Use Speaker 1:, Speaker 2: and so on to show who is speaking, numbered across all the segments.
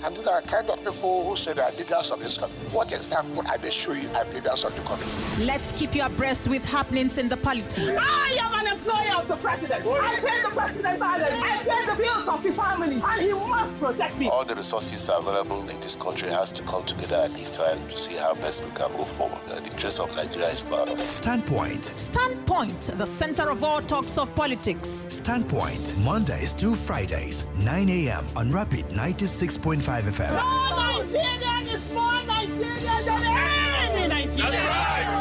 Speaker 1: And these are the kind of people who say they are leaders of this country. What example I may show you I'm leaders of the country?
Speaker 2: Let's keep you abreast with happenings in the polity.
Speaker 3: I am an employer of the president. I pay the president's salary. I pay the bills of his family. And he must protect me.
Speaker 4: All the resources available in this country has to come together at this time to see how best we can move forward. The interest of Nigeria is paramount.
Speaker 5: Standpoint.
Speaker 2: Standpoint, the center of all talks of politics.
Speaker 5: Standpoint, Mondays to Fridays, 9 a.m. on Rapid 96.5 FM.
Speaker 3: No Nigerian is more Nigerian than any Nigerian.
Speaker 4: That's right.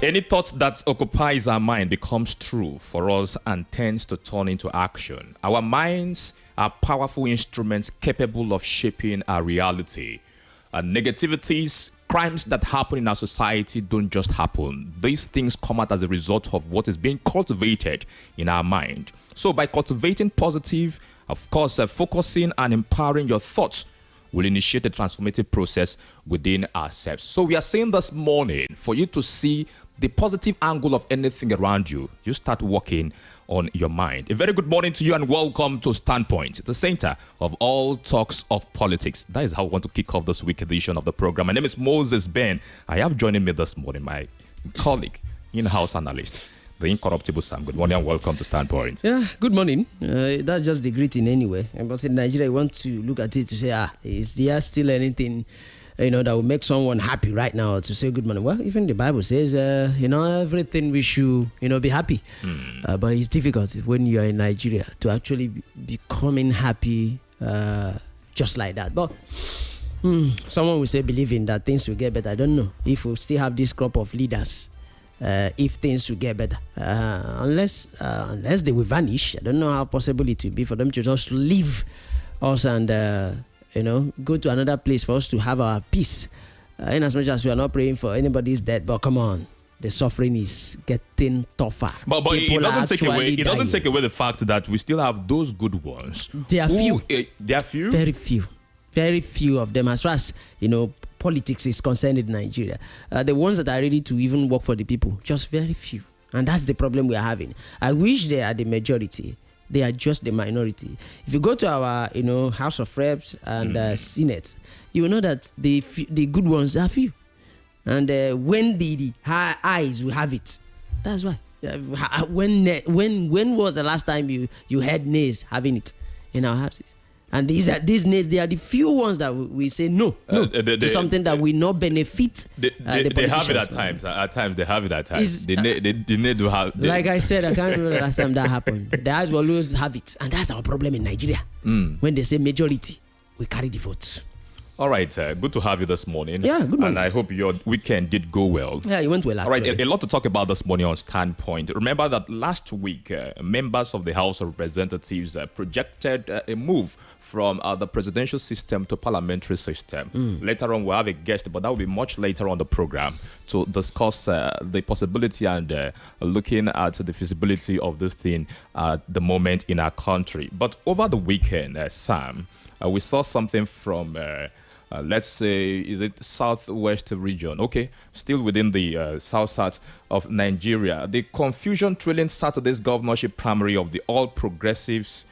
Speaker 6: Any thought that occupies our mind becomes true for us and tends to turn into action. Our minds are powerful instruments capable of shaping our reality. Negativities, crimes that happen in our society don't just happen. These things come out as a result of what is being cultivated in our mind. So by cultivating positive, of course, focusing and empowering your thoughts will initiate a transformative process within ourselves. So we are saying this morning, for you to see the positive angle of anything around you, you start working on your mind. A very good morning to you and welcome to Standpoint, the center of all talks of politics. That is how I want to kick off this week edition of the program. My name is Moses Ben. I have joining me this morning my colleague, in-house analyst, the incorruptible Sam. Good morning and welcome to Standpoint.
Speaker 7: Yeah, good morning. That's just the greeting anyway. But in Nigeria, you want to look at it to say, is there still anything, that will make someone happy right now to say good morning? Well, even the Bible says, everything we should, be happy. But it's difficult when you are in Nigeria to actually becoming happy just like that. But someone will say, believing that things will get better. I don't know if we'll still have this crop of leaders. If things will get better, unless they will vanish. I don't know how possible it will be for them to just leave us and go to another place for us to have our peace. In as much as we are not praying for anybody's death, but come on, the suffering is getting tougher.
Speaker 6: But it doesn't take away the fact that we still have those good ones.
Speaker 7: There are few.
Speaker 6: There are few.
Speaker 7: Very few of them, as far as politics is concerned in Nigeria. The ones that are ready to even work for the people, just very few. And that's the problem we are having. I wish they are the majority. They are just the minority. If you go to our, House of Reps and Senate, you will know that the good ones are few. And when the high eyes will have it, that's why. When was the last time you heard nays having it in our houses? And these nays, they are the few ones that we say no to something that will not benefit the politicians.
Speaker 6: They have it at times. At times, they have it at times. They need to have...
Speaker 7: Like I said, I can't remember the last time that happened. The eyes will always have it. And that's our problem in Nigeria. When they say majority, we carry the votes.
Speaker 6: All right, good to have you this morning.
Speaker 7: Yeah, good morning.
Speaker 6: And I hope your weekend did go well.
Speaker 7: Yeah, it went well, actually.
Speaker 6: All right, a lot to talk about this morning on Standpoint. Remember that last week, members of the House of Representatives projected a move from the presidential system to parliamentary system. Later on, we'll have a guest, but that will be much later on the program to discuss the possibility and looking at the feasibility of this thing at the moment in our country. But over the weekend, Sam, we saw something from... let's say, is it southwest region? Okay, still within the south of Nigeria. The confusion trailing Saturday's governorship primary of the All Progressives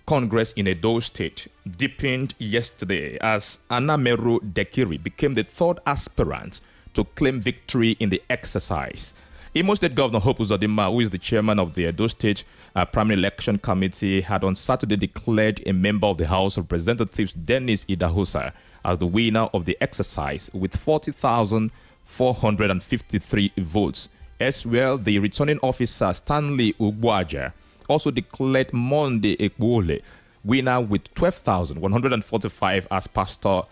Speaker 6: Congress in Edo State deepened yesterday as Anameru Dekiri became the third aspirant to claim victory in the exercise. Imo State Governor Hope Uzodinma, who is the chairman of the Edo State Primary Election Committee, had on Saturday declared a member of the House of Representatives, Dennis Idahosa, as the winner of the exercise with 40,453 votes. As well, the returning officer, Stanley Ugwaja, also declared Monday Ekwole winner with 12,145 at Pastor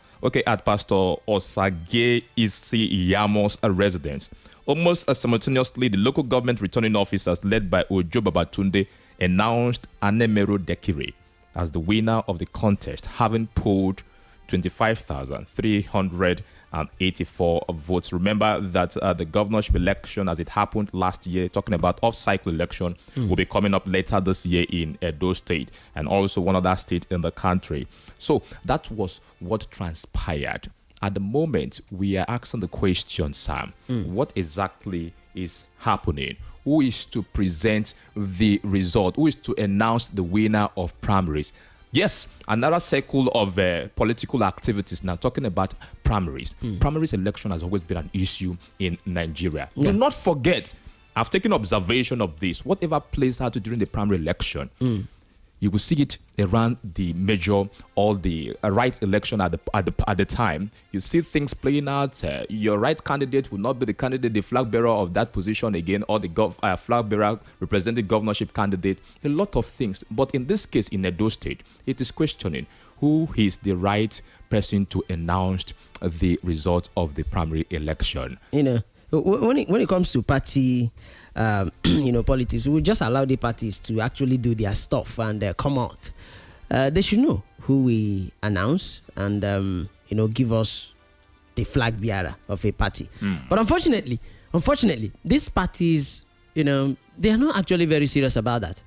Speaker 6: Osage Isi Iyamos residence. Almost simultaneously, the local government returning officers led by Ojo Babatunde announced Anemero Dekire as the winner of the contest, having polled 25,384 votes. Remember that the governorship election, as it happened last year, talking about off-cycle election, will be coming up later this year in Edo State and also one other state in the country. So that was what transpired. At the moment, we are asking the question, Sam, what exactly is happening? Who is to present the result? Who is to announce the winner of primaries? Yes, another circle of political activities. Now, talking about primaries. Primaries election has always been an issue in Nigeria. Do not forget, I've taken observation of this. Whatever plays out during the primary election, you will see it around the major or the right election at the time. You see things playing out. Your right candidate will not be the candidate, the flag bearer of that position again, or the flag bearer representing governorship candidate. A lot of things. But in this case, in Edo State, it is questioning who is the right person to announce the result of the primary election.
Speaker 7: You know, when it comes to party, politics, we just allow the parties to actually do their stuff and come out. They should know who we announce and give us the flag bearer of a party. But unfortunately, these parties, they are not actually very serious about that.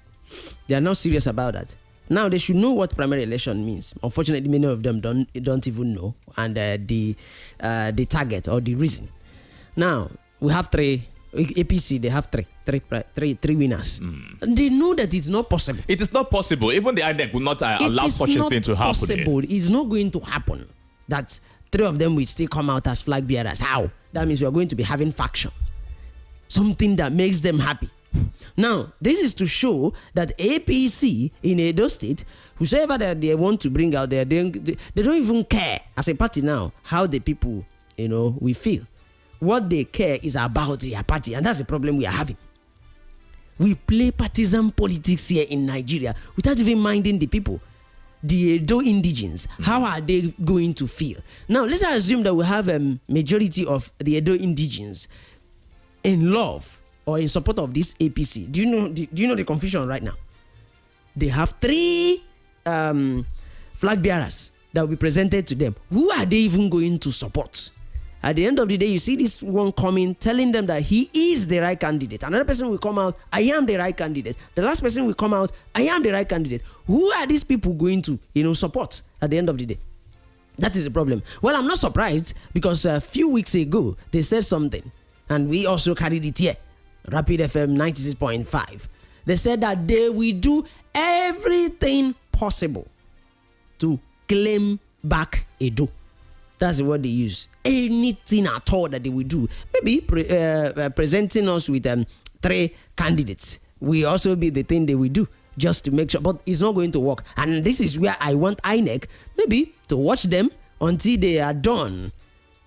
Speaker 7: They are not serious about that. Now they should know what primary election means. Unfortunately, many of them don't even know, and the target or the reason. Now we have three. APC, they have three winners. And they know that it's not possible.
Speaker 6: It is not possible. Even the INEC will not allow such a thing to happen.
Speaker 7: Possible. It's not going to happen that three of them will still come out as flag bearers. How? That means we are going to be having faction. Something that makes them happy. Now, this is to show that APC in Edo State, whosoever that they want to bring out there, they don't even care as a party now how the people, we feel. What they care is about their party, and that's the problem we are having. We play partisan politics here in Nigeria without even minding the people. The Edo indigenes, how are they going to feel? Now, let's assume that we have a majority of the Edo indigenes in love or in support of this APC. Do you know the confusion right now? They have three flag bearers that will be presented to them. Who are they even going to support? At the end of the day, you see this one coming, telling them that he is the right candidate. Another person will come out, I am the right candidate. The last person will come out, I am the right candidate. Who are these people going to, support at the end of the day? That is the problem. Well, I'm not surprised because a few weeks ago, they said something. And we also carried it here. Rapid FM 96.5. They said that they will do everything possible to claim back Edo. That's what they use. Anything at all that they will do. Maybe presenting us with three candidates will also be the thing they will do just to make sure. But it's not going to work. And this is where I want INEC maybe to watch them until they are done.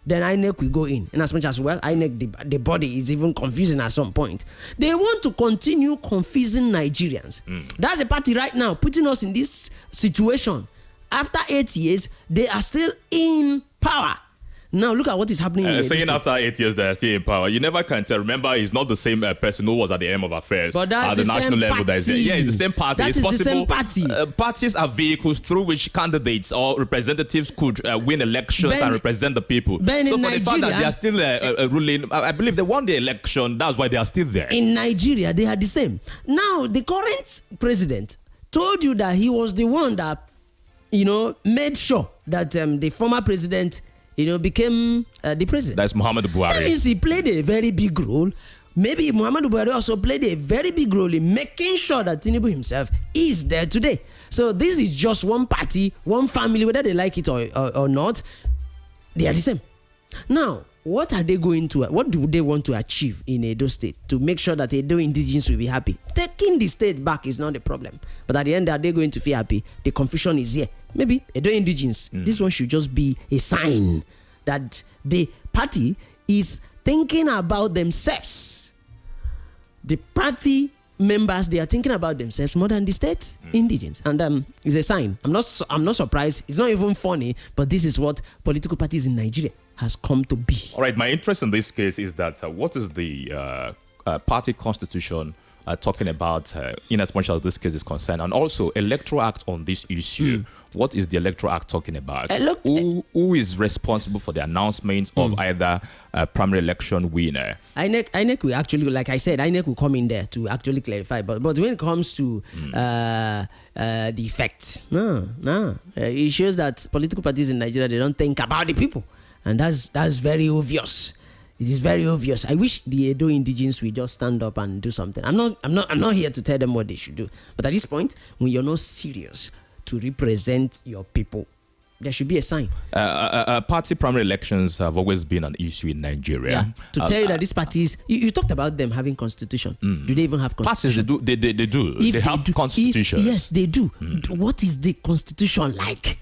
Speaker 7: Then INEC will go in. And as much as INEC, the body is even confusing at some point. They want to continue confusing Nigerians. That's a party right now putting us in this situation. After 8 years, they are still in power. Now look at what is happening.
Speaker 6: Saying after 8 years they are still in power, you never can tell. Remember, it's not the same person who was at the helm of affairs
Speaker 7: but that's
Speaker 6: at the national level.
Speaker 7: That is there.
Speaker 6: Yeah, it's the same party.
Speaker 7: It's possible. The same party.
Speaker 6: Parties are vehicles through which candidates or representatives could win elections and represent the people. So for Nigeria, the fact that they are still ruling, I believe they won the election. That's why they are still there.
Speaker 7: In Nigeria, they are the same. Now the current president told you that he was the one that made sure that the former president, became the president.
Speaker 6: That's Muhammadu Buhari.
Speaker 7: That means he played a very big role. Maybe Muhammadu Buhari also played a very big role in making sure that Tinubu himself is there today. So this is just one party, one family, whether they like it or not, they are the same. Now, what do they want to achieve in Edo State to make sure that Edo indigenes will be happy? Taking the state back is not a problem. But at the end, are they going to feel happy? The confusion is here. Maybe Edo indigenes, this one should just be a sign that the party is thinking about themselves. The party members, they are thinking about themselves more than the state indigents, and it's a sign. I'm not surprised. It's not even funny, but this is what political parties in Nigeria has come to be.
Speaker 6: All right, my interest in this case is that what is the party constitution talking about in as much as this case is concerned, and also Electoral Act on this issue. What is the Electoral Act talking about? Who is responsible for the announcement of either primary election winner?
Speaker 7: INEC will actually, like I said, INEC will come in there to actually clarify. But when it comes to the effect, it shows that political parties in Nigeria, they don't think about the people, and that's very obvious. It is very obvious. I wish the Edo indigenes will just stand up and do something. I'm not here to tell them what they should do. But at this point, when you're not serious to represent your people, there should be a sign.
Speaker 6: Party primary elections have always been an issue in Nigeria.
Speaker 7: Yeah. To tell you that these parties, you talked about them having constitution. Do they even have constitution?
Speaker 6: Parties, they do. They have constitution.
Speaker 7: Yes, they do. What is the constitution like?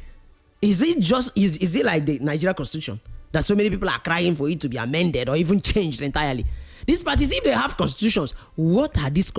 Speaker 7: Is it like the Nigeria constitution? That so many people are crying for it to be amended or even changed entirely. These parties, if they have constitutions, what are these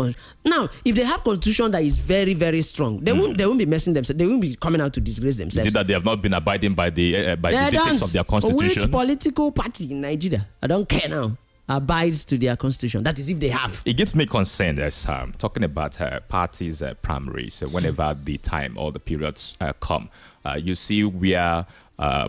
Speaker 7: now? If they have constitution that is very, very strong, they won't be messing themselves. They won't be coming out to disgrace themselves.
Speaker 6: Is it that they have not been abiding by the dictates of their constitution?
Speaker 7: Which political party in Nigeria, I don't care now, abides to their constitution? That is, if they have.
Speaker 6: It gets me concerned as talking about parties' primaries. Whenever the time or the periods come, you see where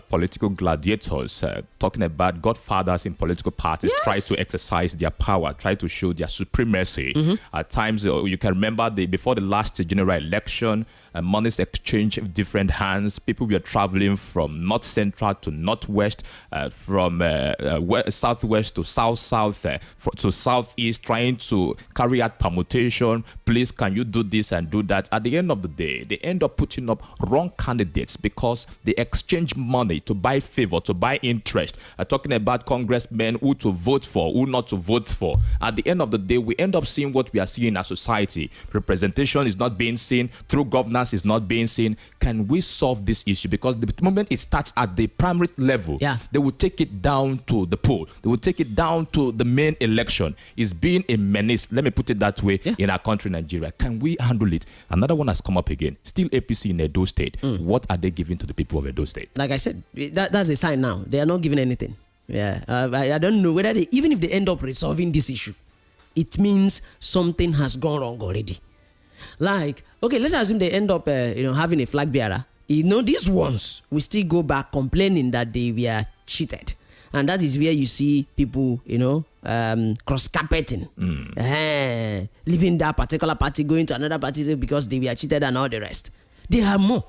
Speaker 6: political gladiators talking about godfathers in political parties try to exercise their power, try to show their supremacy. At times, you can remember before the last general election, monies exchanged different hands. People were traveling from north central to northwest, from southwest to south to southeast, trying to carry out permutation. Please, can you do this and do that? At the end of the day, they end up putting up wrong candidates because they exchange money to buy favor, to buy interest. Talking about congressmen, who to vote for, who not to vote for. At the end of the day, we end up seeing what we are seeing in our society. Representation is not being seen, through governance is not being seen. Can we solve this issue? Because the moment it starts at the primary level, they will take it down to the poll. They will take it down to the main election. It's being a menace, let me put it that way, in our country, Nigeria. Can we handle it? Another one has come up again. Still APC in Edo State. What are they giving to the people of Edo State?
Speaker 7: Like I said, that's a sign now. They are not giving anything. I don't know whether even if they end up resolving this issue, it means something has gone wrong already. Like, okay, let's assume they end up having a flag bearer. These ones will still go back complaining that they were cheated. And that is where you see people, cross-carpeting, leaving that particular party, going to another party because they were cheated and all the rest. They have more.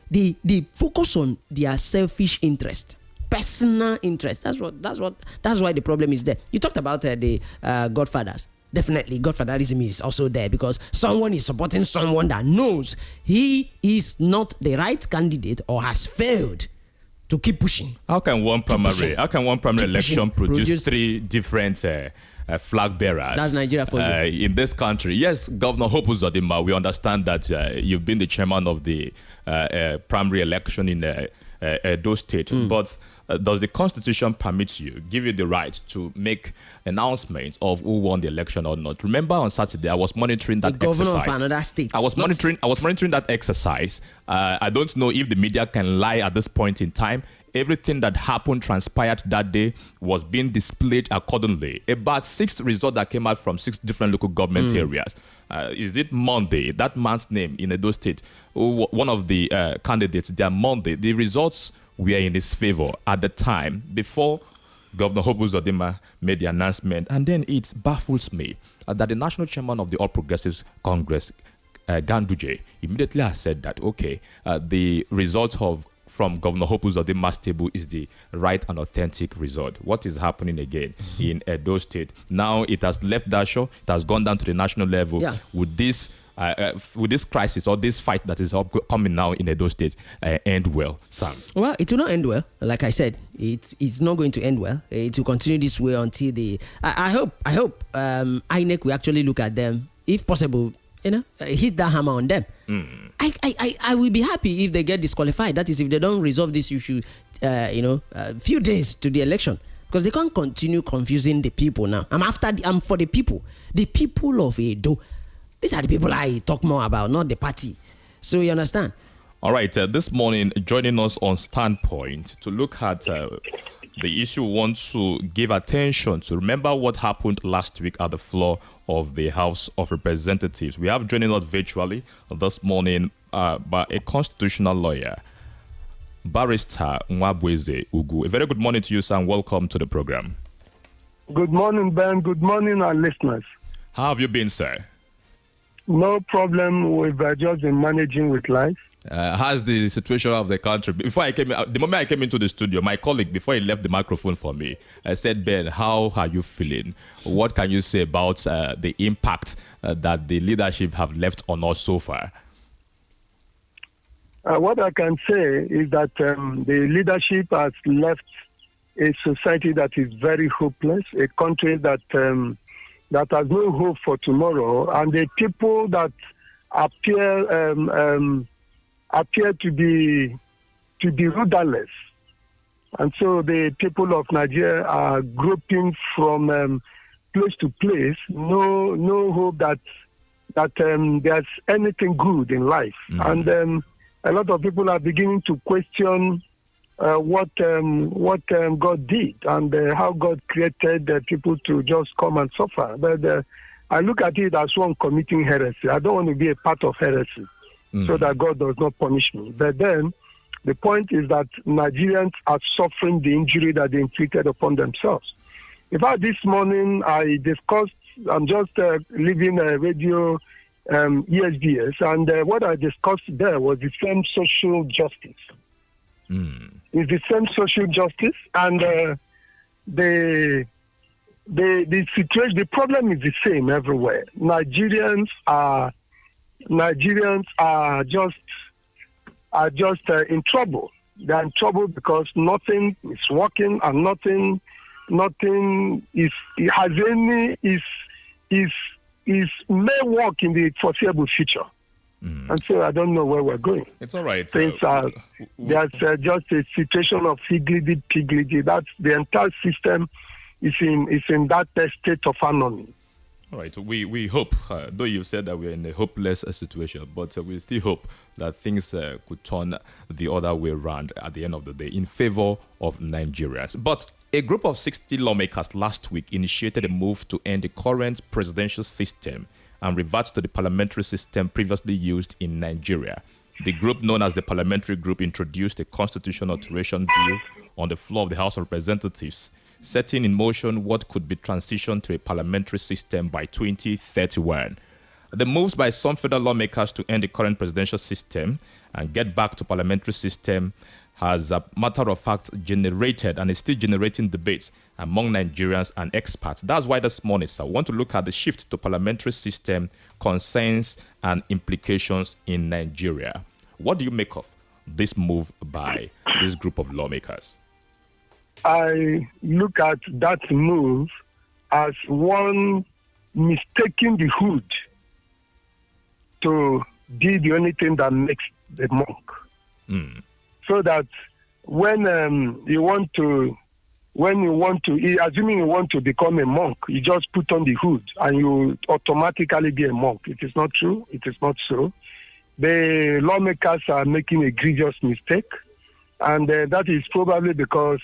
Speaker 7: They focus on their selfish interest, personal interest. That's why the problem is there. You talked about the godfathers. Definitely, godfatherism is also there because someone is supporting someone that knows he is not the right candidate or has failed to keep pushing.
Speaker 6: How can one primary election produce three different flag bearers?
Speaker 7: That's Nigeria for you.
Speaker 6: In this country? Yes, Governor Hope Uzodimma, we understand that you've been the chairman of the primary election in Edo State, but does the Constitution permit you, give you the right to make announcements of who won the election or not? Remember on Saturday, I was monitoring that exercise.
Speaker 7: The governor of another state.
Speaker 6: I was monitoring that exercise. I don't know if the media can lie at this point in time. Everything that happened, transpired that day, was being displayed accordingly. About 6 results that came out from 6 different local government areas. Is it Monday? That man's name in Edo State, one of the candidates, their Monday, the results were in his favor at the time before Governor Hope Uzodimma made the announcement. And then it baffles me that the national chairman of the All Progressives Congress, Ganduje, immediately has said that, okay, the result from Governor Hope Uzodimma's table is the right and authentic result. What is happening again in Edo State? Now it has left that show. It has gone down to the national level. With this crisis or this fight that is coming now in Edo State end well, Sam?
Speaker 7: Well, it will not end well. Like I said, it's not going to end well. It will continue this way until I hope INEC will actually look at them, if possible, hit that hammer on them. I will be happy if they get disqualified. That is, if they don't resolve this issue, few days to the election. because they can't continue confusing the people now. I'm for the people of Edo. These are the people I talk more about, not the party. So you understand?
Speaker 6: All right. This morning, joining us on Standpoint to look at the issue we want to give attention to. Remember what happened last week at the floor of the House of Representatives. We have joining us virtually this morning by a constitutional lawyer, Barrister Nwabweze Ugu. A very good morning to you, sir, and welcome to the program.
Speaker 8: Good morning, Ben. Good morning, our listeners.
Speaker 6: How have you been, sir?
Speaker 8: No problem. We've just been managing with life.
Speaker 6: How's the situation of the country? Before I came, the moment I came into the studio, my colleague, before he left the microphone for me, said, Ben, how are you feeling? What can you say about the impact that the leadership have left on us so far?
Speaker 8: What I can say is that the leadership has left a society that is very hopeless, a country that that has no hope for tomorrow, and the people that appear to be rudderless. And so the people of Nigeria are groping from place to place, no hope that there's anything good in life. Mm-hmm. And a lot of people are beginning to question what God did and how God created people to just come and suffer. But I look at it as one committing heresy. I don't want to be a part of heresy, so that God does not punish me. But then the point is that Nigerians are suffering the injury that they inflicted upon themselves. In fact, this morning I'm just leaving a radio ESBS, and what I discussed there was the same social justice. It's the same social justice, and the situation, the problem is the same everywhere. Nigerians are just in trouble. They are in trouble because nothing is working, and nothing may work in the foreseeable future. And so I don't know where we're going.
Speaker 6: It's all right.
Speaker 8: There's just a situation of higgledy-piggledy. That's the entire system is in that state of anomaly.
Speaker 6: All right. We hope, though you said that we're in a hopeless situation, but we still hope that things could turn the other way around at the end of the day in favor of Nigerians. But a group of 60 lawmakers last week initiated a move to end the current presidential system and revert to the parliamentary system previously used in Nigeria. The group, known as the Parliamentary Group, introduced a constitutional alteration bill on the floor of the House of Representatives, setting in motion what could be transitioned to a parliamentary system by 2031. The moves by some federal lawmakers to end the current presidential system and get back to parliamentary system has, a matter of fact, generated and is still generating debates among Nigerians and experts. That's why this morning, sir, I want to look at the shift to parliamentary system, concerns and implications in Nigeria. What do you make of this move by this group of lawmakers?
Speaker 8: I look at that move as one mistaking the hood to be the only thing that makes the monk. So that when you want to, assuming you want to become a monk, you just put on the hood and you automatically be a monk. It is not true. It is not so. The lawmakers are making a egregious mistake, and that is probably because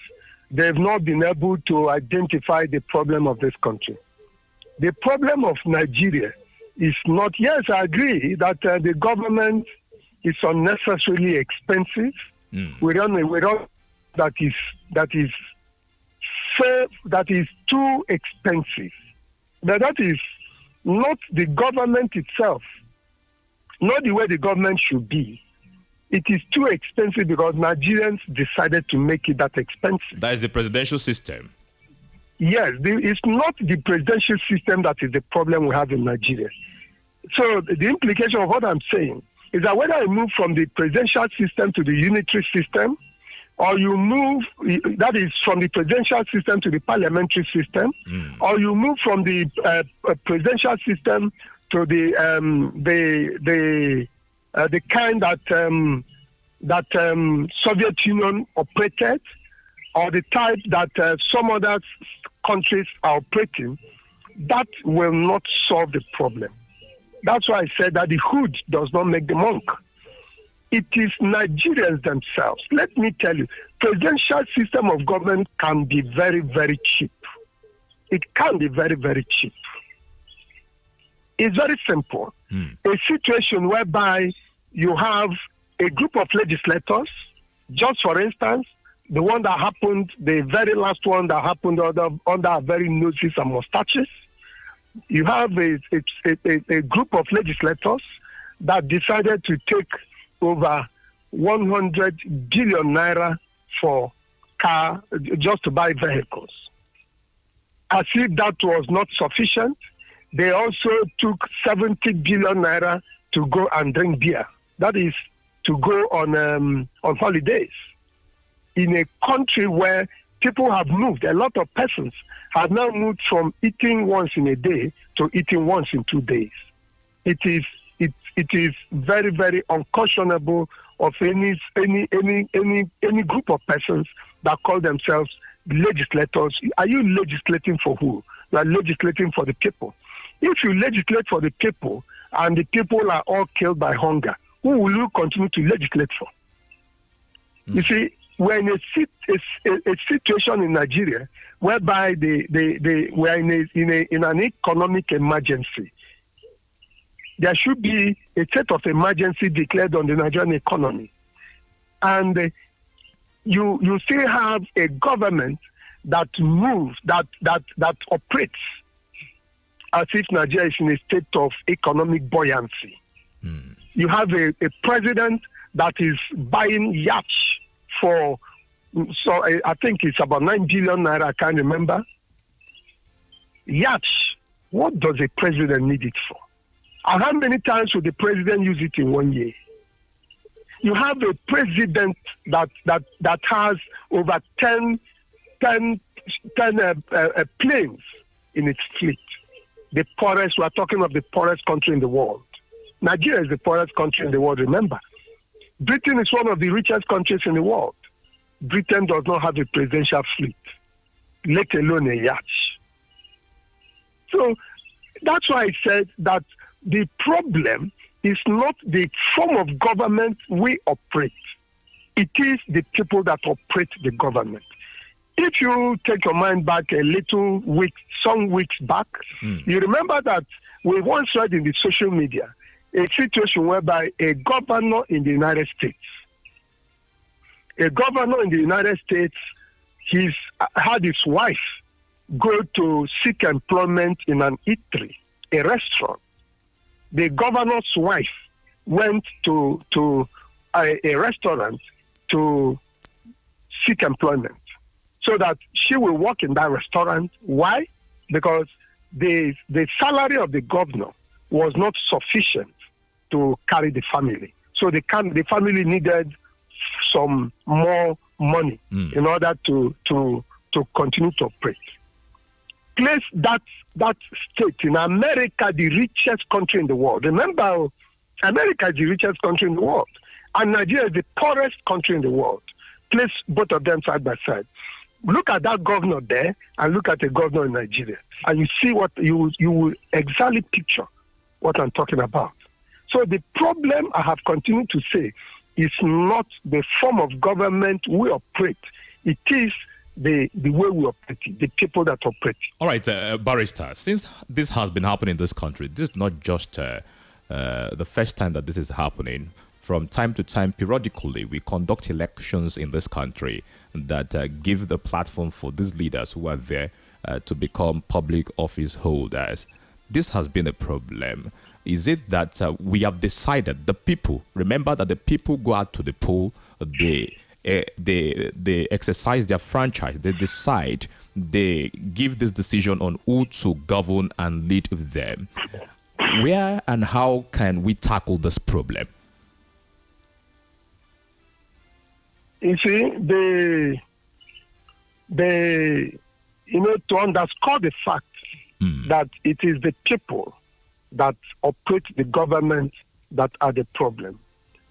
Speaker 8: they've not been able to identify the problem of this country. The problem of Nigeria is not, yes, I agree that the government is unnecessarily expensive. We don't that is too expensive. But that is not the government itself, not the way the government should be. It is too expensive because Nigerians decided to make it that expensive.
Speaker 6: That is the presidential system.
Speaker 8: Yes, it's not the presidential system that is the problem we have in Nigeria. So the implication of what I'm saying is that whether you move from the presidential system to the unitary system, or you move, that is from the presidential system to the parliamentary system, or you move from the presidential system to the kind that Soviet Union operated, or the type that some other countries are operating, that will not solve the problem. That's why I said that the hood does not make the monk. It is Nigerians themselves. Let me tell you, presidential system of government can be very, very cheap. It can be very, very cheap. It's very simple. A situation whereby you have a group of legislators, just for instance, the one that happened, the very last one that happened under our very noses and mustaches. You have a group of legislators that decided to take over 100 billion naira for car, just to buy vehicles. As if that was not sufficient, they also took 70 billion naira to go and drink beer. That is to go on holidays. In a country where people have moved, a lot of persons have now moved from eating once in a day to eating once in 2 days. It is very, very unconscionable of any group of persons that call themselves legislators. Are you legislating for who? You are legislating for the people. If you legislate for the people and the people are all killed by hunger, who will you continue to legislate for? You see, we're in a situation in Nigeria whereby we are in an economic emergency. There should be a state of emergency declared on the Nigerian economy. And you still have a government that moves, that operates as if Nigeria is in a state of economic buoyancy. You have a president that is buying yachts for, so I think it's about 9 billion naira, I can't remember. Yachts, what does a president need it for? And how many times will the president use it in 1 year? You have a president that has over 10 planes in its fleet. The poorest, we are talking of the poorest country in the world. Nigeria is the poorest country in the world, remember. Britain is one of the richest countries in the world. Britain does not have a presidential fleet, let alone a yacht. So that's why I said that the problem is not the form of government we operate. It is the people that operate the government. If you take your mind back some weeks back, you remember that we once read in the social media a situation whereby a governor in the United States, had his wife go to seek employment in an eatery, a restaurant. The governor's wife went to a restaurant to seek employment so that she will work in that restaurant. Why? Because the salary of the governor was not sufficient to carry the family. So the family needed some more money in order to continue to operate. Place that state in America, the richest country in the world. Remember, America is the richest country in the world, and Nigeria is the poorest country in the world. Place both of them side by side. Look at that governor there, and look at the governor in Nigeria, and you see what you will exactly picture what I'm talking about. So the problem, I have continued to say, is not the form of government we operate. It is the way we operate it, the people that operate it.
Speaker 6: All right, Barrister, since this has been happening in this country, this is not just the first time that this is happening. From time to time, periodically, we conduct elections in this country that give the platform for these leaders who are there to become public office holders. This has been a problem. Is it that we have decided, the people, remember that the people go out to the poll, they exercise their franchise, they decide, they give this decision on who to govern and lead them. Where and how can we tackle this problem?
Speaker 8: You see, to underscore the fact that it is the people that operate the government that are the problem.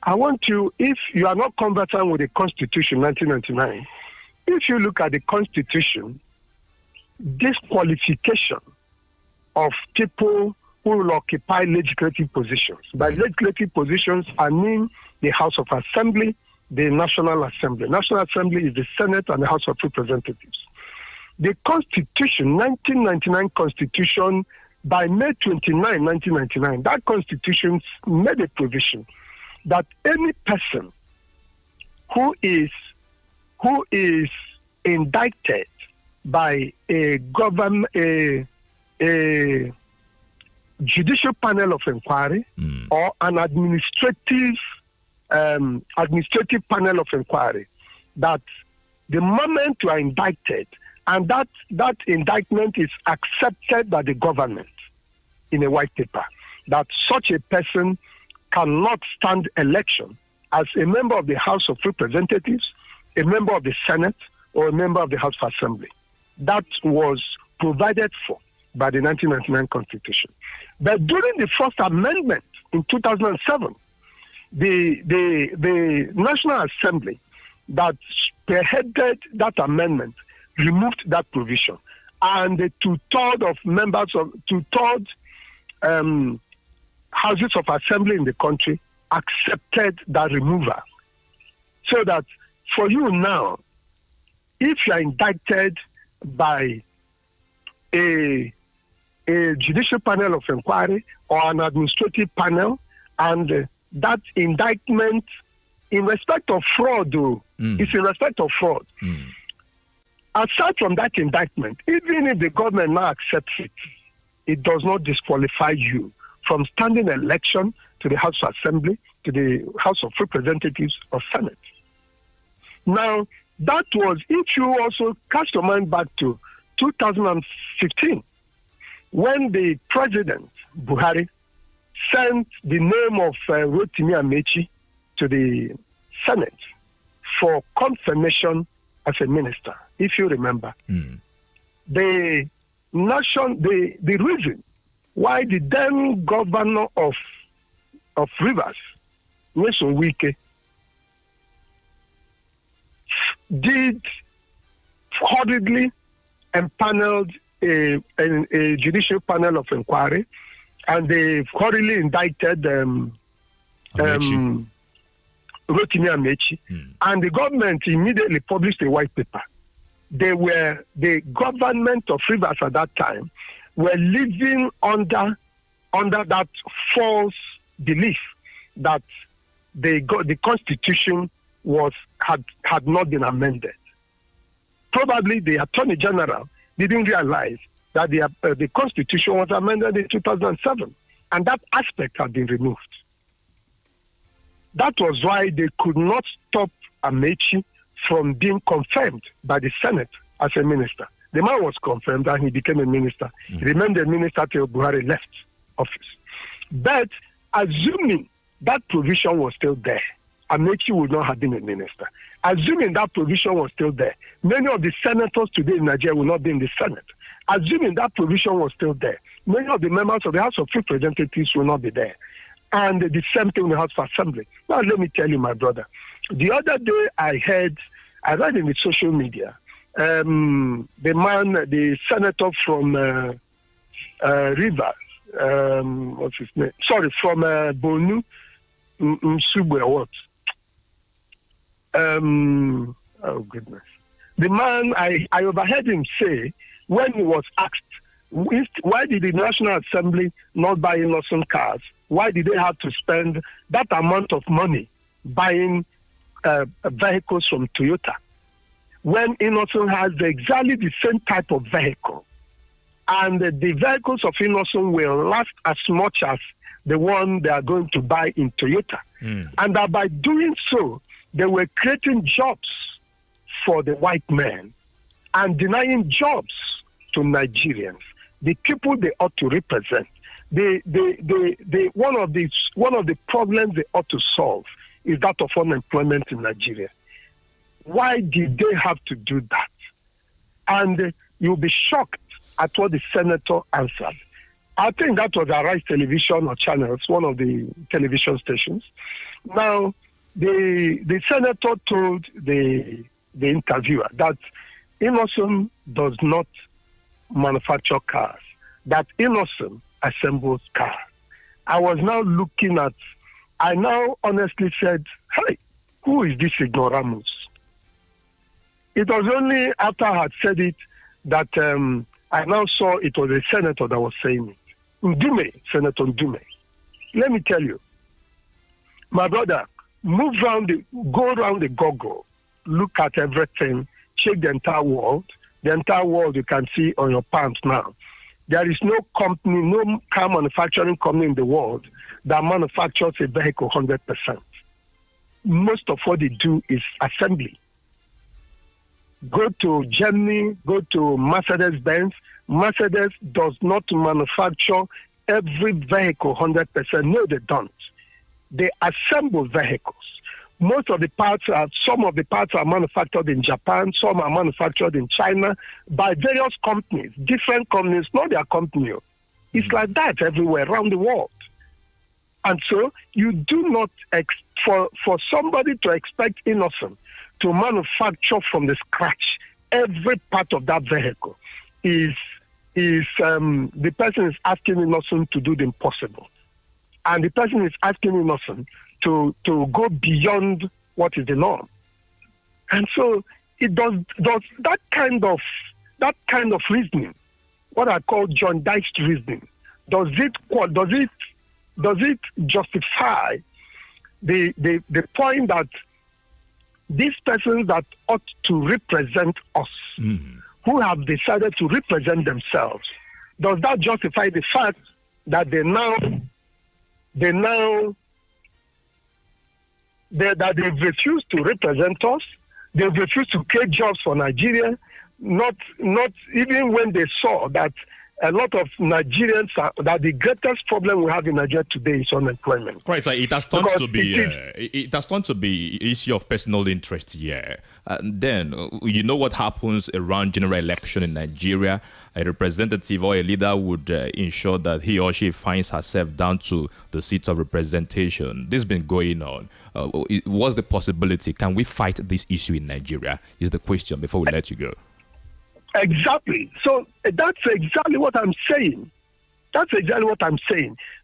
Speaker 8: I want you, if you are not conversant with the Constitution 1999, if you look at the Constitution, this qualification of people who will occupy legislative positions. By legislative positions, I mean the House of Assembly, the National Assembly. National Assembly is the Senate and the House of Representatives. The Constitution, 1999 Constitution, by May 29, 1999, that Constitution made a provision that any person who is indicted by a government, a judicial panel of inquiry or an administrative panel of inquiry, that the moment you are indicted and that indictment is accepted by the government in a white paper, that such a person cannot stand election as a member of the House of Representatives, a member of the Senate, or a member of the House of Assembly. That was provided for by the 1999 Constitution. But during the First Amendment in 2007, the National Assembly that spearheaded that amendment removed that provision, and the two-thirds of members of houses of assembly in the country accepted that removal. So that for you now, if you are indicted by a judicial panel of inquiry or an administrative panel, and that indictment in respect of fraud, is in respect of fraud. Aside from that indictment, even if the government now accepts it, it does not disqualify you from standing election to the House of Assembly, to the House of Representatives or Senate. Now, that was, if you also cast your mind back to 2015, when the President, Buhari, sent the name of Rotimi Amechi to the Senate for confirmation as a minister, if you remember. The reason why the then governor of Rivers, Nyesom Wike, did hurriedly empaneled a judicial panel of inquiry, and they hurriedly indicted Rotimi Amechi, and the government immediately published a white paper. The government of Rivers at that time were living under that false belief that the Constitution had not been amended. Probably the Attorney General didn't realize that the Constitution was amended in 2007, and that aspect had been removed. That was why they could not stop Amechi from being confirmed by the Senate as a minister. The man was confirmed and he became a minister. He remained a minister till Buhari left office. But assuming that provision was still there, Amechi would not have been a minister. Assuming that provision was still there, many of the senators today in Nigeria will not be in the Senate. Assuming that provision was still there, many of the members of the House of Representatives will not be there. And the same thing in the House of Assembly. Now, let me tell you, my brother. The other day I read in the social media, the senator from Rivers, what's his name? Sorry, from Bonu, Msugbe, what? Oh, goodness. The man, I overheard him say, when he was asked, why did the National Assembly not buy innocent cars? Why did they have to spend that amount of money buying vehicles from Toyota, when Innocent has exactly the same type of vehicle, and the vehicles of Innocent will last as much as the one they are going to buy in Toyota, and that by doing so, they were creating jobs for the white men and denying jobs to Nigerians, the people they ought to represent. One of the problems they ought to solve is that of unemployment in Nigeria. Why did they have to do that? And you'll be shocked at what the senator answered. I think that was Arise Television or Channels, one of the television stations. Now, the senator told the the interviewer that Innoson does not manufacture cars, that Innoson assembles cars. I was now looking at, I now honestly said, hey, who is this Ignoramus? It was only after I had said it that I now saw it was a senator that was saying it. Ndume, Senator Ndume. Let me tell you, my brother, go around the goggle, look at everything, check the entire world. The entire world you can see on your palms now. There is no company, no car manufacturing company in the world that manufactures a vehicle 100%. Most of what they do is assembly. Go to Germany, go to Mercedes-Benz. Mercedes does not manufacture every vehicle 100%. No, they don't. They assemble vehicles. Most of the parts some of the parts are manufactured in Japan, some are manufactured in China by various companies, different companies, not their company. It's like that everywhere around the world. And so you do not, for somebody to expect Innoson to manufacture from the scratch every part of that vehicle is the person is asking Innoson to do the impossible. And the person is asking Innoson to go beyond what is the norm. And so it does that kind of reasoning, what I call jaundiced reasoning, does it justify the point that these persons that ought to represent us, who have decided to represent themselves, does that justify the fact that they've refused to represent us? They've refused to create jobs for Nigeria, not even when they saw that a lot of Nigerians that the greatest problem we have in Nigeria today is unemployment.
Speaker 6: Right, so it has turned to be issue of personal interest here. And then you know what happens around general election in Nigeria. A representative or a leader would ensure that he or she finds herself down to the seat of representation. This has been going on. What's the possibility? Can we fight this issue in Nigeria? Is the question before we let you go.
Speaker 8: Exactly. So that's exactly what I'm saying.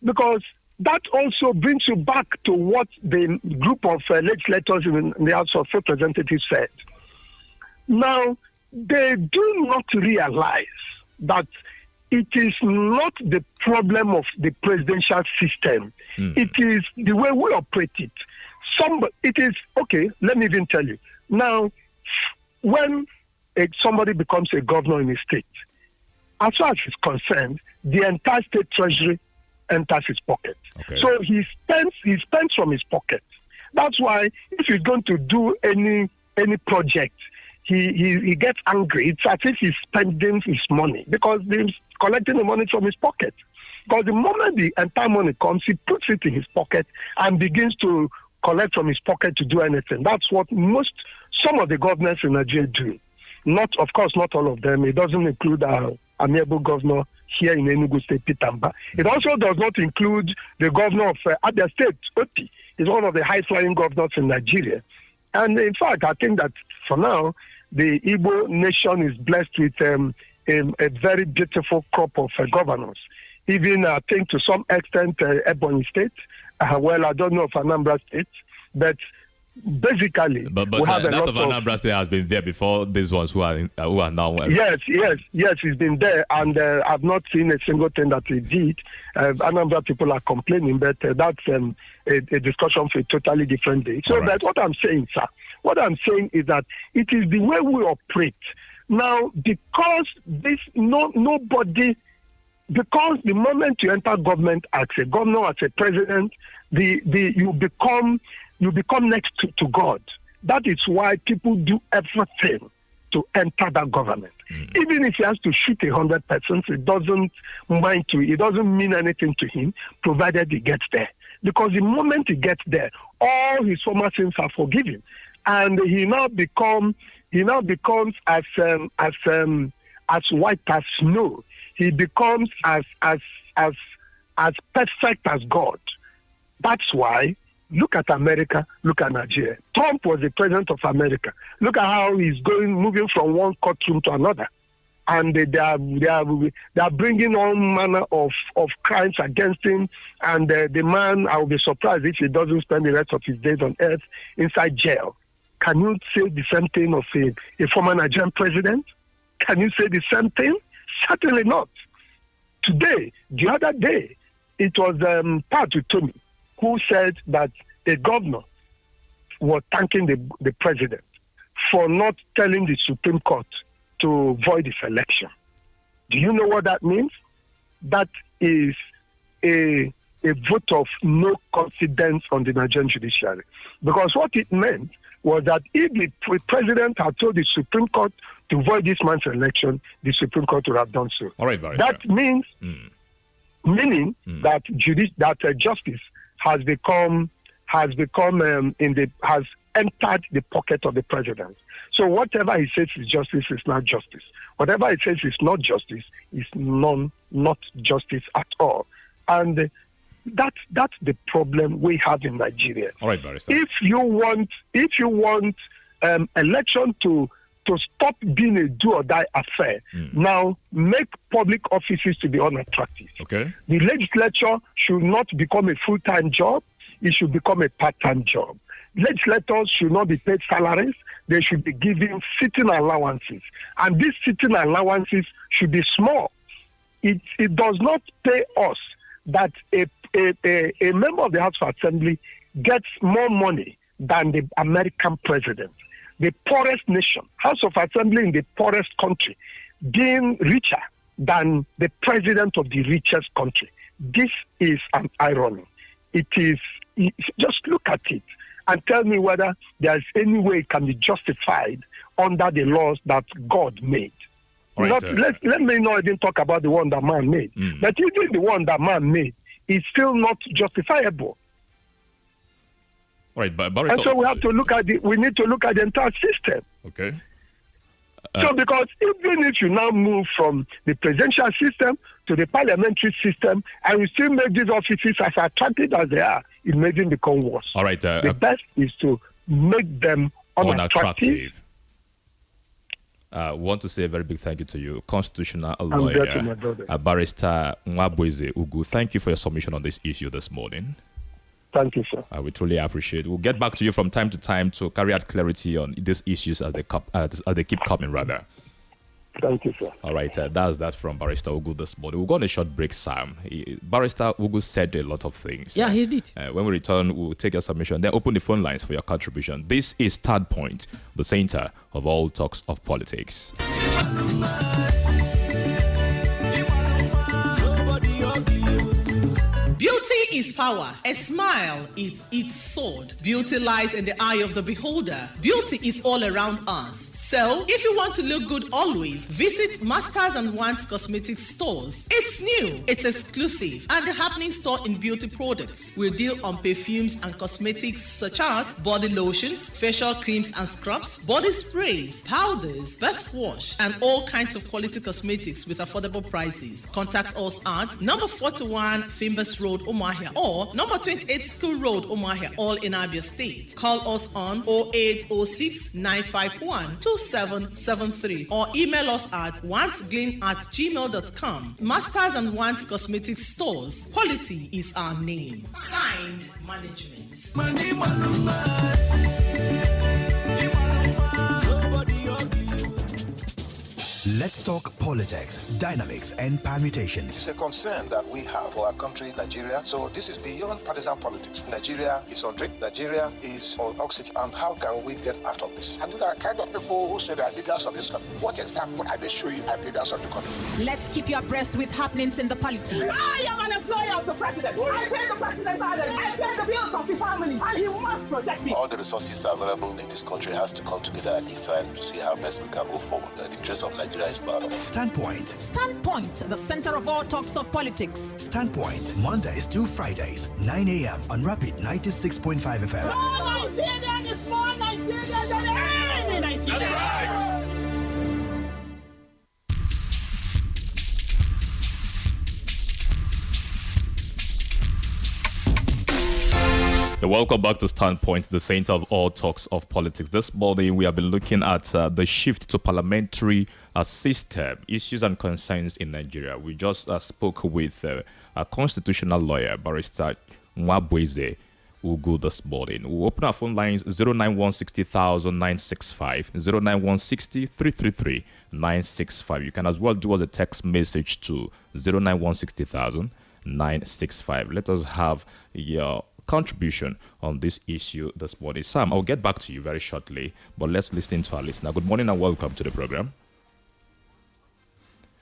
Speaker 8: Because that also brings you back to what the group of legislators in the House of Representatives said. Now, they do not realize that it is not the problem of the presidential system. It is the way we operate it. Let me even tell you. Now, when somebody becomes a governor in a state, as far as he's concerned, the entire state treasury enters his pocket. Okay. So he spends from his pocket. That's why if he's going to do any project, he gets angry. It's as if he's spending his money because he's collecting the money from his pocket. Because the moment the entire money comes, he puts it in his pocket and begins to collect from his pocket to do anything. That's what some of the governors in Nigeria do. Of course, not all of them. It doesn't include our amiable governor here in Enugu State, Pitamba. It also does not include the governor of Abia State, Oti. He's one of the high-flying governors in Nigeria. And in fact, I think that for now, the Igbo nation is blessed with a very beautiful crop of governors. Even, I think, to some extent, Ebonyi State. Well, I don't know of Anambra State, but basically,
Speaker 6: but that of Anambra State has been there before these ones who are now.
Speaker 8: Yes, he's been there, and I've not seen a single thing that he did. Anambra people are complaining, but that's a discussion for a totally different day. So that's what I'm saying, sir. What I'm saying is that it is the way we operate now, because nobody. Because the moment you enter government as a governor, as a president, you become next to God. That is why people do everything to enter that government. Even if he has to shoot 100 persons, it doesn't mean anything to him, provided he gets there. Because the moment he gets there, all his former sins are forgiven, and he now becomes as white as snow. He becomes as perfect as God. That's why Look at America. Look at Nigeria. Trump was the president of America. Look at how he's moving from one courtroom to another. And they are bringing all manner of crimes against him. And the man, I will be surprised if he doesn't spend the rest of his days on earth inside jail. Can you say the same thing of a former Nigerian president? Can you say the same thing? Certainly not. Today, the other day, it was Pat Utomi who said that a governor was thanking the president for not telling the Supreme Court to void his election. Do you know what that means? That is a vote of no confidence on the Nigerian judiciary. Because what it meant was that if the president had told the Supreme Court to void this man's election, the Supreme Court would have done so.
Speaker 6: All right,
Speaker 8: that means, meaning that justice has entered the pocket of the president. So whatever he says is justice is not justice. Whatever he says is not justice is not justice at all. And that's the problem we have in Nigeria.
Speaker 6: All right, Barrister.
Speaker 8: If you want election to stop being a do or die affair, now make public offices to be unattractive.
Speaker 6: Okay.
Speaker 8: The legislature should not become a full-time job. It should become a part-time job. Legislators should not be paid salaries. They should be given sitting allowances. And these sitting allowances should be small. It does not pay us that a member of the House of Assembly gets more money than the American president. The poorest nation, House of Assembly in the poorest country, being richer than the president of the richest country. This is an irony. Just look at it and tell me whether there's any way it can be justified under the laws that God made.
Speaker 6: Right,
Speaker 8: let me not even talk about the one that man made. But even the one that man made is still not justifiable.
Speaker 6: Right, but
Speaker 8: and so we need to look at the entire system.
Speaker 6: Okay.
Speaker 8: So because even if you now move from the presidential system to the parliamentary system and you still make these offices as attractive as they are, it may even become worse.
Speaker 6: All right.
Speaker 8: The best is to make them unattractive.
Speaker 6: I want to say a very big thank you to you, constitutional lawyer, Barrister Nwabueze Ugu. Thank you for your submission on this issue this morning.
Speaker 8: Thank you, sir.
Speaker 6: We truly appreciate it. We'll get back to you from time to time to carry out clarity on these issues as they keep coming, rather.
Speaker 8: Thank you, sir.
Speaker 6: All right, that's that from Barrister Ugu this morning. We'll go on a short break, Sam. Barrister Ugu said a lot of things.
Speaker 7: Yeah, he did.
Speaker 6: When we return, we'll take your submission, then open the phone lines for your contribution. This is Standpoint, the center of all talks of politics.
Speaker 2: Beauty is power. A smile is its sword. Beauty lies in the eye of the beholder. Beauty is all around us. So, if you want to look good always, visit Masters and Wands Cosmetic Stores. It's new, it's exclusive, and a happening store in beauty products. We deal on perfumes and cosmetics such as body lotions, facial creams and scrubs, body sprays, powders, bath wash, and all kinds of quality cosmetics with affordable prices. Contact us at number 41 Fimbers Road, Umuahia, or number 28 School Road, Umuahia, all in Abia State. Call us on 0806 951 2773 or email us at wandsglean@gmail.com. Masters and Wands Cosmetic Stores. Quality is our name. Signed, Management.
Speaker 5: Let's talk politics, dynamics, and permutations.
Speaker 1: It's a concern that we have for our country, Nigeria. So this is beyond partisan politics. Nigeria is on drink. Nigeria is on oxygen. And how can we get out of this? And these are kind of people who say they are leaders of this country. What example I may show you are leaders of the country?
Speaker 2: Let's keep you abreast with happenings in the polity.
Speaker 3: I am an employer of the president. I pay the president's salary. I pay the bills of his family. And he must protect me.
Speaker 4: All the resources available in this country has to come together at this time to see how best we can move forward. The interest of Nigeria is part of it.
Speaker 5: Standpoint.
Speaker 2: Standpoint, the center of all talks of politics.
Speaker 5: Standpoint, Mondays to Fridays, 9 a.m. on Rapid 96.5 FM.
Speaker 3: More Nigerian is more Nigerian than any Nigerian. That's right.
Speaker 6: Welcome back to Standpoint, the center of all talks of politics. This morning, we have been looking at the shift to parliamentary system, issues and concerns in Nigeria. We just spoke with a constitutional lawyer, Barrister Nwabweze Ugu, this morning. We'll open our phone lines 091 965, 091 333 965. You can as well do us a text message to 091 965. Let us have your contribution on this issue this morning. Sam, I'll get back to you very shortly, but let's listen to our listener. Good morning and welcome to the program.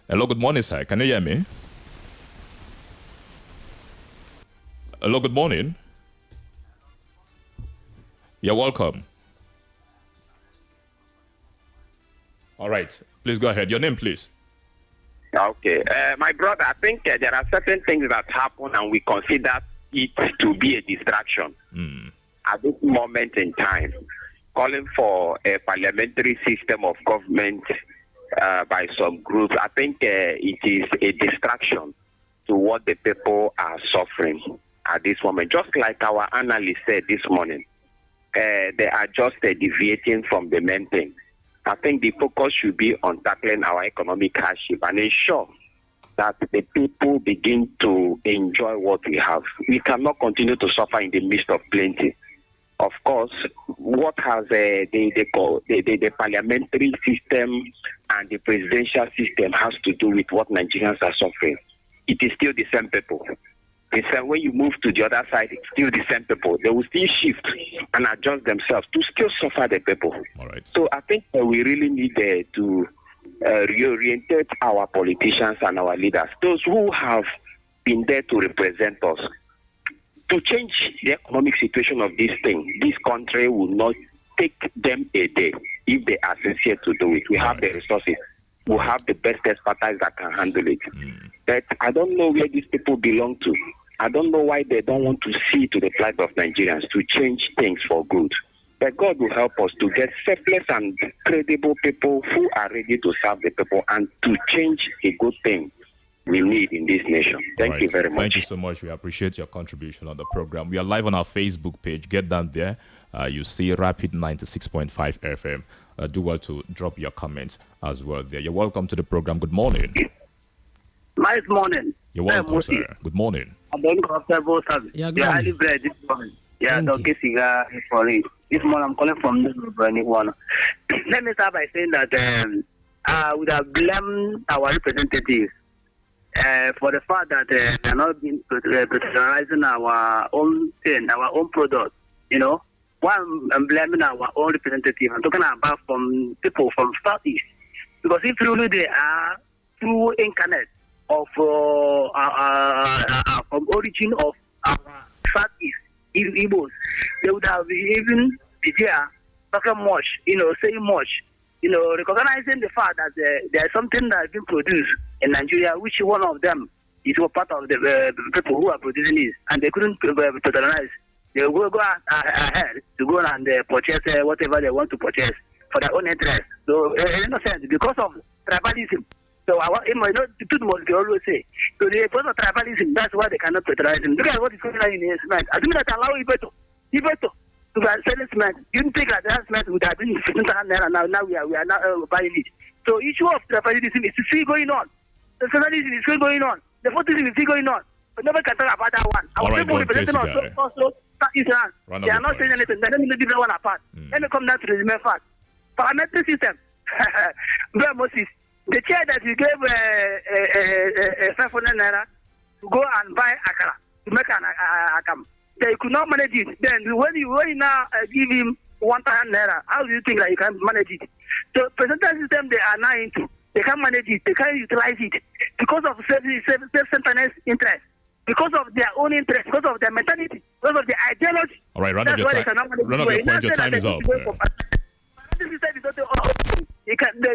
Speaker 6: Hello, good morning, sir. Can you hear me? Hello, good morning. You're welcome. All right, please go ahead. Your name, please.
Speaker 9: Okay. My brother, I think there are certain things that happen and we consider it to be a distraction at this moment in time. Calling for a parliamentary system of government by some groups, I think it is a distraction to what the people are suffering at this moment. Just like our analyst said this morning, they are just deviating from the main thing. I think the focus should be on tackling our economic hardship and ensure that the people begin to enjoy what we have. We cannot continue to suffer in the midst of plenty. Of course, what has the parliamentary system and the presidential system has to do with what Nigerians are suffering. It is still the same people. When you move to the other side, it's still the same people. They will still shift and adjust themselves to still suffer the people.
Speaker 6: All right.
Speaker 9: So I think we really need to reorientate our politicians and our leaders, those who have been there to represent us, to change the economic situation of this thing. This country will not take them a day if they are sincere to do it. We have the resources. We have the best expertise that can handle it. But I don't know where these people belong to. I don't know why they don't want to see to the plight of Nigerians to change things for good. But God will help us to get selfless and credible people who are ready to serve the people and to change a good thing we need in this nation. Thank you very much.
Speaker 6: Thank you so much. We appreciate your contribution on the program. We are live on our Facebook page. Get down there. You see Rapid 96.5 FM. Do well to drop your comments as well there. You're welcome to the program. Good morning.
Speaker 10: Nice morning.
Speaker 6: You're welcome, sir. Good morning.
Speaker 10: I'm going to several service.
Speaker 7: Yeah,
Speaker 10: You're highly blessed this morning. Yeah, Dr. Siga for it. This morning I'm calling from anyone. Let me start by saying that I would have blamed our representatives for the fact that they are not being patronizing our own thing, our own product. You know, one, I'm blaming our own representative. I'm talking about from people from Southeast. Because if truly they are through incarnate of from origin of our Southeast Igbos, they would have even be there talking much, saying much, recognizing the fact that there is something that has been produced in Nigeria, which one of them is a part of the people who are producing it, and they couldn't patronize. They will go ahead to go and purchase whatever they want to purchase for their own interest. So, in a sense, because of tribalism. So, the truth must be always say. So, because of tribalism, that's why they cannot patronize him. Look at what is going on in his cement. I think that allow Ibeto to sell cement. You didn't think that cement would have been 15,000 naira. Now we are now buying it. So, issue of tribalism is still going on. The socialism is still going on. The votism is still going on. But nobody can talk about that one.
Speaker 6: All right,
Speaker 10: people representing us also Israel. They are not saying anything. They don't leave that one apart. Let me come down to the main fact. Parliamentary system. Moses, the chair that you gave 500 naira to go and buy akara to make an akam, they could not manage it. Then when you now give him 1,000 naira, how do you think that you can manage it? So presidential system they are now into, they can't manage it, they can't utilize it because of self-centeredness interest. Because of their own interest, because of their mentality, because of their ideology.
Speaker 6: All right, run off your time. Run off your point. Your time is up.
Speaker 10: They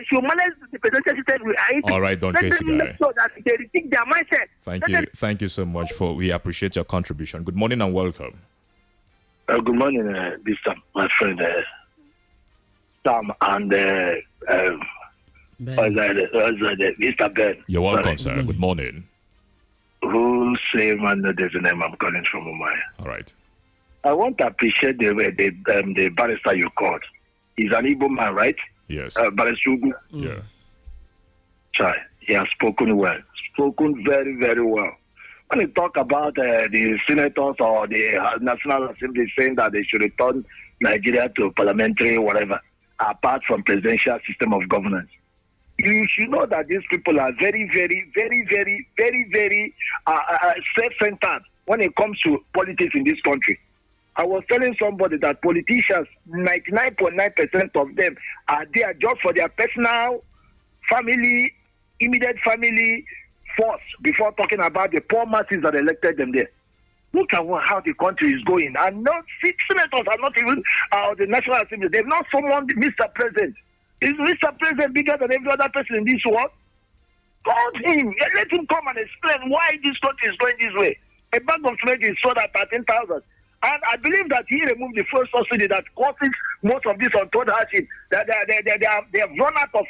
Speaker 10: should manage the presidential system.
Speaker 6: All right, don't case guy.
Speaker 10: So that they rethink their mindset.
Speaker 6: Thank you so much we appreciate your contribution. Good morning and welcome.
Speaker 11: Good morning, this time, my friend Sam and Mr. Ben.
Speaker 6: You're welcome, sir. Good morning.
Speaker 11: Who say man, there's a name I'm calling from Umaya.
Speaker 6: All right.
Speaker 11: I want to appreciate the barrister you called. He's an Igbo man, right?
Speaker 6: Yes.
Speaker 11: Barrister Ugu.
Speaker 6: Yeah.
Speaker 11: Chai, he has spoken well. Spoken very, very well. When you talk about the senators or the National Assembly saying that they should return Nigeria to parliamentary, whatever, apart from presidential system of governance, you should know that these people are very, very, very, very, very, very self-centered when it comes to politics in this country. I was telling somebody that politicians, 99.9% of them are there just for their personal, family, immediate family force before talking about the poor masses that elected them there. Look at how the country is going. And not senators are not even the National Assembly. They've not summoned Mr. President. Is Mr. President bigger than every other person in this world? Call him. Let him come and explain why this country is going this way. A bag of cement is sold at 13,000. And I believe that he removed the first subsidy that causes most of this untold hardship. They have run out of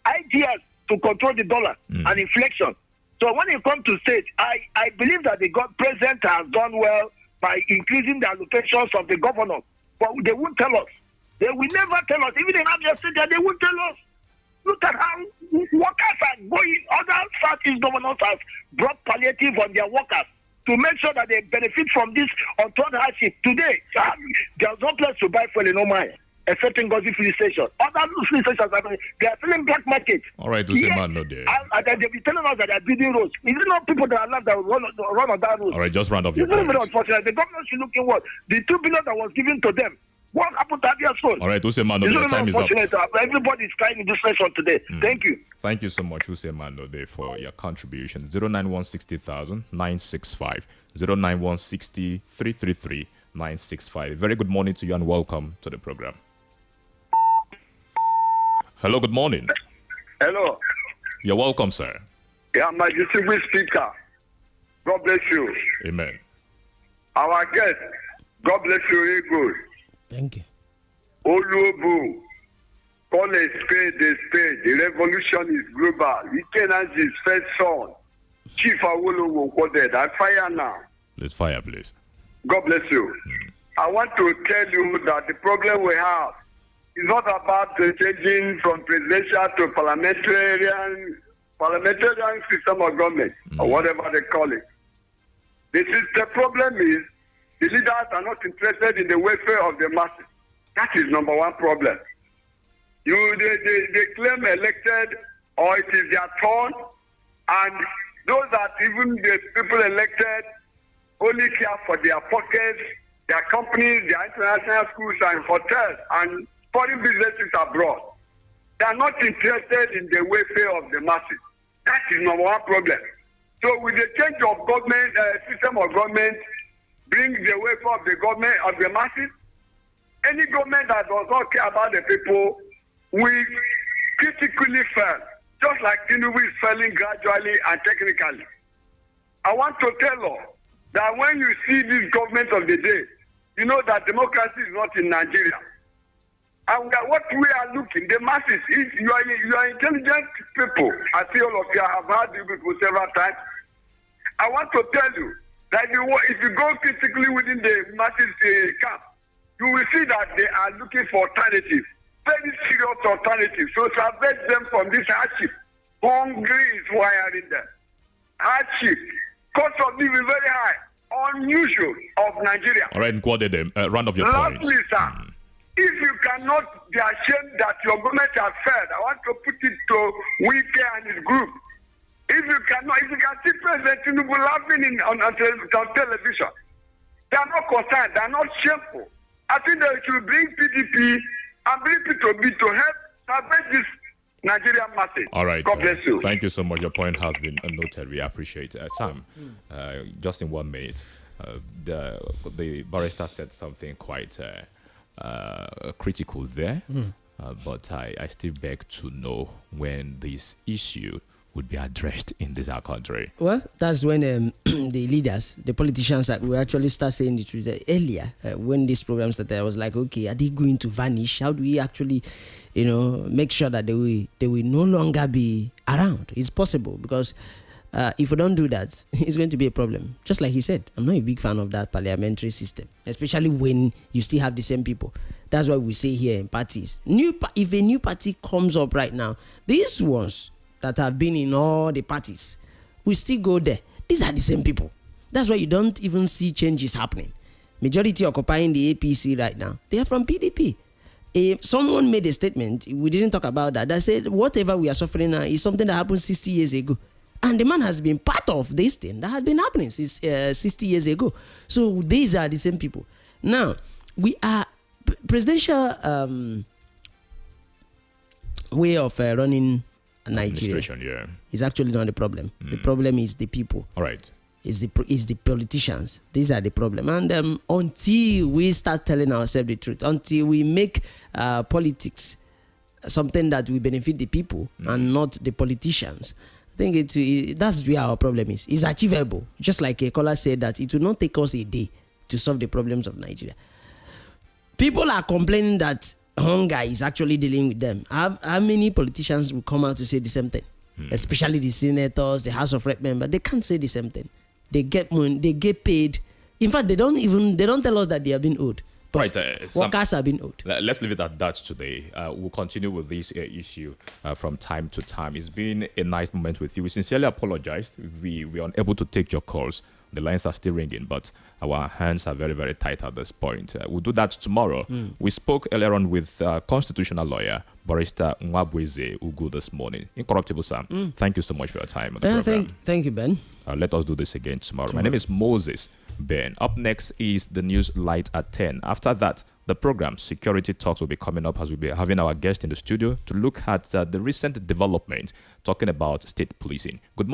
Speaker 11: ideas to control the dollar and inflation. So when it comes to state, I believe that the president has done well by increasing the allocations of the governor. But they won't tell us. They will never tell us. Even in Abia State, they won't tell us. Look at how workers are going. Other Southeast governors have brought palliative on their workers to make sure that they benefit from this untold hardship. Today, there's no place to buy fuel in Omai, except in Ngozi Filling Station. Other filling stations, they are selling black market.
Speaker 6: All right, Useman, no there.
Speaker 11: And they'll be telling us that they are building roads. Is it not people that are allowed that run on that road?
Speaker 6: All right, just round off your
Speaker 11: It's very, very
Speaker 6: points.
Speaker 11: unfortunate. The government should look in what? The 2 billion that was given to them. What happened to Abia State?
Speaker 6: All right, Useman, no there. Time is up.
Speaker 11: Everybody is crying in this session today. Thank you.
Speaker 6: Thank you so much, Useman, no there, for your contribution. 09160,000 965. 09160 333 965. Very good morning to you and welcome to the program. Hello, good morning.
Speaker 12: Hello.
Speaker 6: You're welcome, sir.
Speaker 12: Yeah, my distinguished speaker. God bless you.
Speaker 6: Amen.
Speaker 12: Our guest, God bless you, very good.
Speaker 7: Thank you.
Speaker 12: Olubu, call a spade a spade. The revolution is global. Ikenaji's first son, Chief Awolowo quoted. I fire now.
Speaker 6: Let's fire, please.
Speaker 12: God bless you. I want to tell you that the problem we have is not about changing from presidential to parliamentarian system of government, or whatever they call it. The problem is the leaders are not interested in the welfare of the masses. That is number one problem. They claim elected, or it is their turn, and those that even the people elected only care for their pockets, their companies, their international schools and hotels and foreign businesses abroad. They are not interested in the welfare of the masses. That is number one problem. So with the change of government, system of government, bring the welfare of the government, of the masses, any government that does not care about the people will critically fail, just like Tinubu is failing gradually and technically. I want to tell you that when you see this government of the day, you know that democracy is not in Nigeria. And what we are looking, the masses, is you are intelligent people. I see all of you, I have heard you people several times. I want to tell you that if you go critically within the masses camp, you will see that they are looking for alternatives, very serious alternatives, so salvage them from this hardship. Hungry is wiring them. Hardship, cost of living very high, unusual of Nigeria.
Speaker 6: All right, round of your points.
Speaker 12: Lastly, sir, if you cannot be ashamed that your government has failed, I want to put it to Wike and his group. If you can see President Tinubu laughing on television, they are not concerned, they are not shameful. I think they should bring PDP and bring P2B to help salvage this Nigerian masses.
Speaker 6: All right.
Speaker 12: God bless you.
Speaker 6: Thank you so much. Your point has been noted. We appreciate it. Sam, just in 1 minute, the barrister said something quite critical there, but I still beg to know when this issue would be addressed in this our country.
Speaker 7: Well, that's when the leaders, the politicians, that will actually start saying the truth. Earlier, when this program started, I was like, okay, are they going to vanish? How do we actually, make sure that they will no longer be around? It's possible because If we don't do that, it's going to be a problem. Just like he said, I'm not a big fan of that parliamentary system, especially when you still have the same people. That's why we say here in parties, if a new party comes up right now, these ones that have been in all the parties, we still go there. These are the same people. That's why you don't even see changes happening. Majority occupying the APC right now, they are from PDP. Someone made a statement, we didn't talk about that said whatever we are suffering now is something that happened 60 years ago. And the man has been part of this thing that has been happening since 60 years ago. So these are the same people. Now, we are presidential way of running Nigeria is actually not the problem. The problem is the people.
Speaker 6: All right.
Speaker 7: Is the politicians. These are the problem. And until we start telling ourselves the truth, until we make politics something that will benefit the people and not the politicians, I think that's where our problem is. It's achievable. Just like a caller said, that it will not take us a day to solve the problems of Nigeria. People are complaining that hunger is actually dealing with them. How many politicians will come out to say the same thing? Especially the senators, the House of Rep members. They can't say the same thing. They get money, they get paid. In fact, they don't tell us that they have been owed. But workers have been owed.
Speaker 6: Let's leave it at that today. We'll continue with this issue from time to time. It's been a nice moment with you. We sincerely apologize. We were unable to take your calls. The lines are still ringing, but our hands are very, very tight at this point. We'll do that tomorrow. We spoke earlier on with constitutional lawyer, Barrister Nwabweze Ugu this morning. Incorruptible Sam, thank you so much for your time on the program.
Speaker 7: Thank you, Ben.
Speaker 6: Let us do this again tomorrow. My name is Moses Ben. Up next is the news light at 10. After that, the program Security Talks will be coming up as we'll be having our guest in the studio to look at the recent development talking about state policing. Good morning.